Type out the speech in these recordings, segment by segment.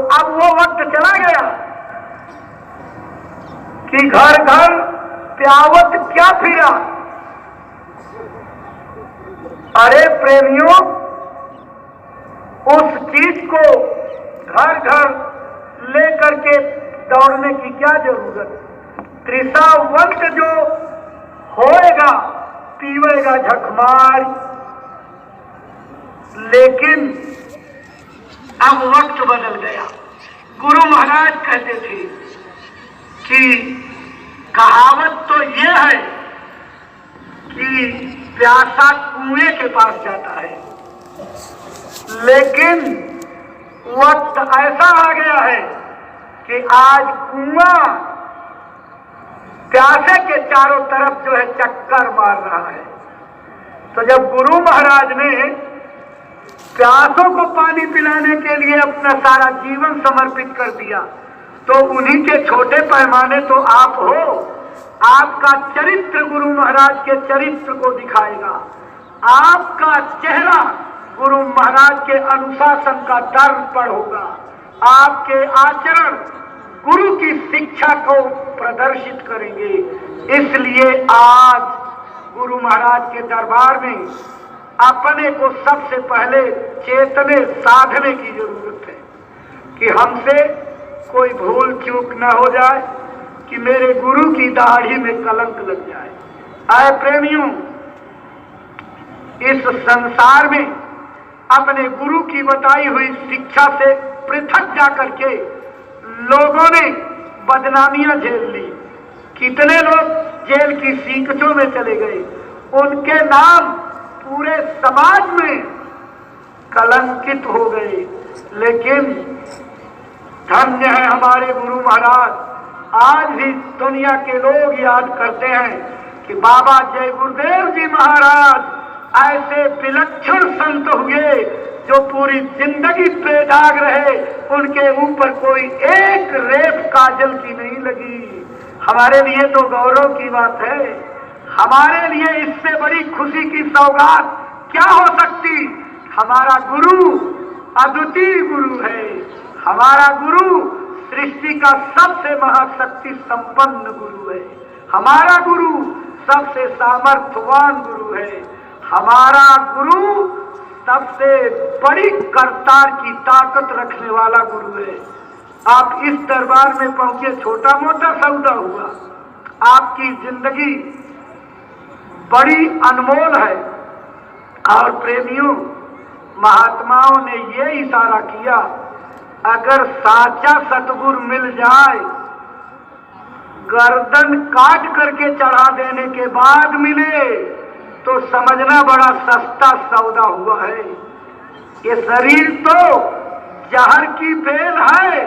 अब वो वक्त चला गया कि घर घर प्यावत क्या फिरा। अरे प्रेमियों, उस चीज को घर घर लेकर के दौड़ने की क्या जरूरत। त्रिसावंत जो होएगा पीवेगा झकमार। लेकिन अब वक्त बदल गया। गुरु महाराज कहते थे कि कहावत तो ये है कि प्यासा कुएं के पास जाता है, लेकिन वक्त ऐसा आ गया है कि आज कुआं प्यासे के चारों तरफ जो है चक्कर मार रहा है। तो जब गुरु महाराज ने प्यासों को पानी पिलाने के लिए अपना सारा जीवन समर्पित कर दिया, तो उन्हीं के छोटे पैमाने तो आप हो। आपका चरित्र गुरु महाराज के चरित्र को दिखाएगा। आपका चेहरा गुरु महाराज के अनुशासन का दर्पण होगा। आपके आचरण गुरु की शिक्षा को प्रदर्शित करेंगे। इसलिए आज गुरु महाराज के दरबार में अपने को सबसे पहले चेतने साधने की जरूरत है कि हमसे कोई भूल चूक न हो जाए, कि मेरे गुरु की दाढ़ी में कलंक लग जाए। आए प्रेमियों, इस संसार में अपने गुरु की बताई हुई शिक्षा से पृथक जाकर के लोगों ने बदनामियां झेल ली। कितने लोग जेल की सीकचों में चले गए। उनके नाम पूरे समाज में कलंकित हो गए। लेकिन धन्य है हमारे गुरु महाराज। आज भी दुनिया के लोग याद करते हैं कि बाबा जय गुरुदेव जी महाराज ऐसे विलक्षण संत हुए जो पूरी जिंदगी बेदाग रहे। उनके ऊपर कोई एक रेत काजल की नहीं लगी। हमारे लिए तो गौरव की बात है। हमारे लिए इससे बड़ी खुशी की सौगात क्या हो सकती। हमारा गुरु अद्वितीय गुरु है। हमारा गुरु सृष्टि का सबसे महाशक्ति संपन्न गुरु है। हमारा गुरु सबसे सामर्थ्यवान गुरु है। हमारा गुरु सबसे बड़ी करतार की ताकत रखने वाला गुरु है। आप इस दरबार में पहुंचे, छोटा मोटा सौदा हुआ। आपकी जिंदगी बड़ी अनमोल है। और प्रेमियों, महात्माओं ने ये इशारा किया, अगर साचा सतगुरु मिल जाए, गर्दन काट करके चढ़ा देने के बाद मिले तो समझना बड़ा सस्ता सौदा हुआ है। ये शरीर तो जहर की बेल है,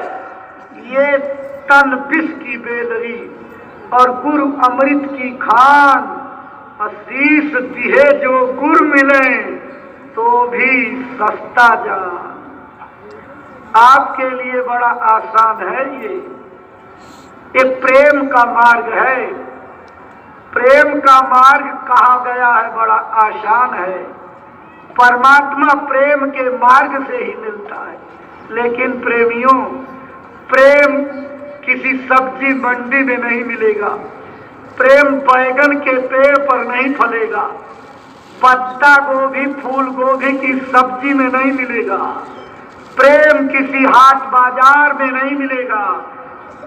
ये तन विष की बेलरी, और गुरु अमृत की खान। आशीष दिहे जो गुरु मिले तो भी सस्ता जान। आपके लिए बड़ा आसान है। ये प्रेम का मार्ग है। प्रेम का मार्ग कहा गया है बड़ा आसान है। परमात्मा प्रेम के मार्ग से ही मिलता है। लेकिन प्रेमियों, प्रेम किसी सब्जी मंडी में नहीं मिलेगा। प्रेम बैगन के पेड़ पर नहीं फलेगा। पत्ता गोभी फूल गोभी की सब्जी में नहीं मिलेगा। प्रेम किसी हाट बाजार में नहीं मिलेगा।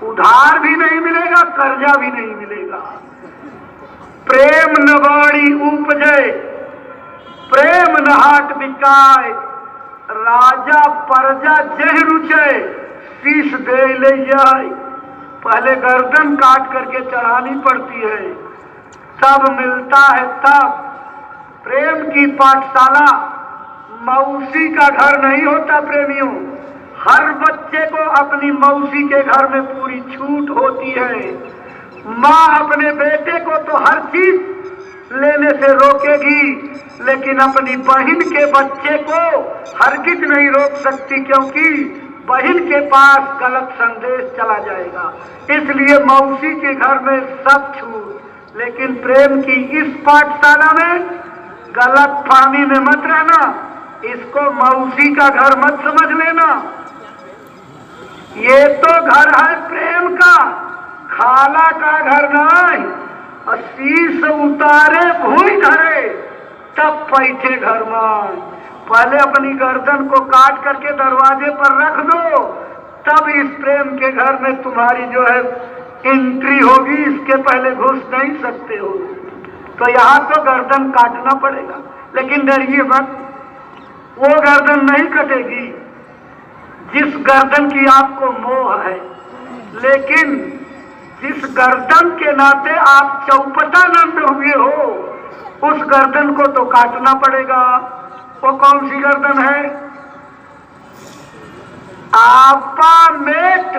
उधार भी नहीं मिलेगा, कर्जा भी नहीं मिलेगा। प्रेम न बाड़ी उपजे, प्रेम न हाट बिकाय, राजा परजा जह रुचे, शीश दे ले जाए। पहले गर्दन काट करके चढ़ानी पड़ती है, तब मिलता है तब। प्रेम की पाठशाला मौसी का घर नहीं होता प्रेमियों। हर बच्चे को अपनी मौसी के घर में पूरी छूट होती है। माँ अपने बेटे को तो हर चीज लेने से रोकेगी, लेकिन अपनी बहन के बच्चे को हरगिज नहीं रोक सकती, क्योंकि बहन के पास गलत संदेश चला जाएगा। इसलिए मौसी के घर में सब छूट, लेकिन प्रेम की इस पाठशाला में गलत फहमी में मत रहना। इसको मौसी का घर मत समझ लेना। ये तो घर है प्रेम का, खाला का घर नहीं। और शीश उतारे भूई धरे तब बैठे घर में। पहले अपनी गर्दन को काट करके दरवाजे पर रख दो, तब इस प्रेम के घर में तुम्हारी जो है एंट्री होगी। इसके पहले घुस नहीं सकते हो। तो यहाँ तो गर्दन काटना पड़ेगा, लेकिन डरिए मत, वो गर्दन नहीं कटेगी जिस गर्दन की आपको मोह है। लेकिन जिस गर्दन के नाते आप चौपटानंद हुए हो, उस गर्दन को तो काटना पड़ेगा। वो कौन सी गर्दन है? आपा मेट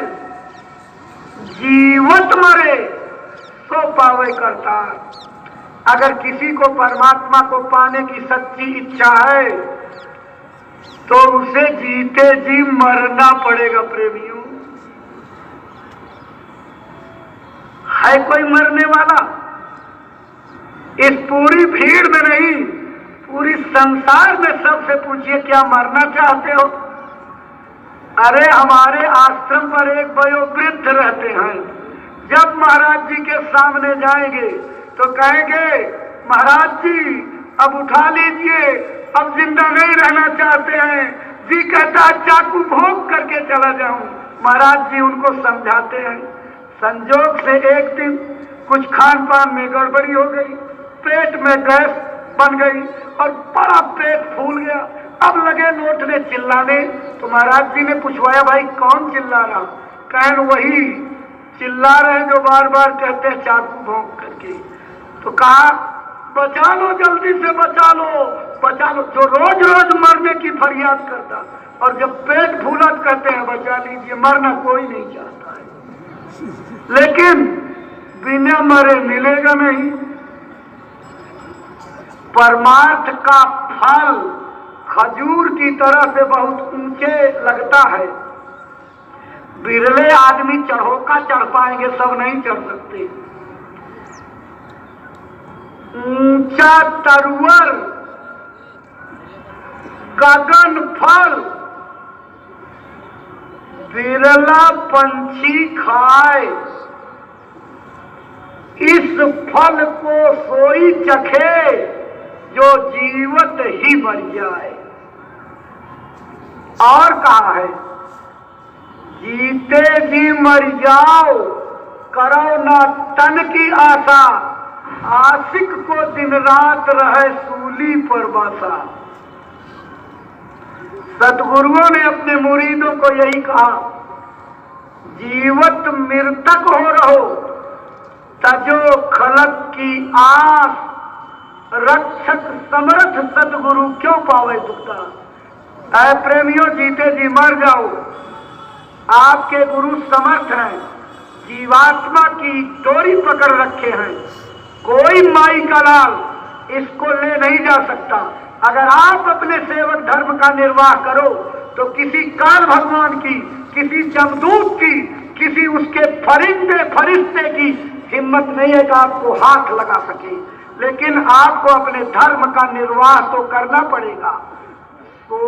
जीवत मरे तो पावे करता। अगर किसी को परमात्मा को पाने की सच्ची इच्छा है तो उसे जीते जी मरना पड़ेगा। प्रेमियों, है कोई मरने वाला? इस पूरी भीड़ में नहीं, पूरी संसार में सबसे पूछिए क्या मरना चाहते हो? अरे हमारे आश्रम पर एक वयोवृद्ध रहते हैं। जब महाराज जी के सामने जाएंगे तो कहेंगे, महाराज जी अब उठा लीजिए, अब जिंदा नहीं रहना चाहते हैं। जी कहता चाकू भोंक करके चला जाऊं। महाराज जी उनको समझाते हैं। संजोग से एक दिन कुछ खान पान में गड़बड़ी हो गई, पेट में गैस बन गई और बड़ा पेट फूल गया। अब लगे लोटने चिल्लाने। तो महाराज जी ने पूछवाया, भाई कौन चिल्ला रहा? कहन वही चिल्ला रहे जो बार बार कहते हैं चाकू भोंक करके। तो कहा, बचा लो, जल्दी से बचा लो, बचा लो। जो रोज रोज मरने की फरियाद करता और जब पेट फूलत कहते हैं बचा लीजिए। मरना कोई नहीं चाहता है, लेकिन बिना मरे मिलेगा नहीं। परमार्थ का फल खजूर की तरह से बहुत ऊंचे लगता है। बिरले आदमी चढ़ोका चढ़ पाएंगे, सब नहीं चढ़ सकते। ऊंचा तरुवर गगन फल बिरला पंछी खाए। इस फल को सोई चखे जो जीवत ही मर जाए। और कहा है, जीते जी मर जाओ, करो ना तन की आशा। आशिक को दिन रात रहे सूली पर बसा। सतगुरुओं ने अपने मुरीदों को यही कहा, जीवत मृतक हो रहो, तजो खलक की आस। रक्षक समर्थ सतगुरु क्यों पावे दुखता। ऐ प्रेमियों, जीते जी मर जाओ। आपके गुरु समर्थ हैं, जीवात्मा की डोरी पकड़ रखे हैं। कोई माई का लाल इसको ले नहीं जा सकता। अगर आप अपने सेवक धर्म का निर्वाह करो तो किसी काल भगवान की, किसी जमदूत की, किसी उसके फरिश्ते की हिम्मत नहीं है कि आपको हाथ लगा सके। लेकिन आपको अपने धर्म का निर्वाह तो करना पड़ेगा। तो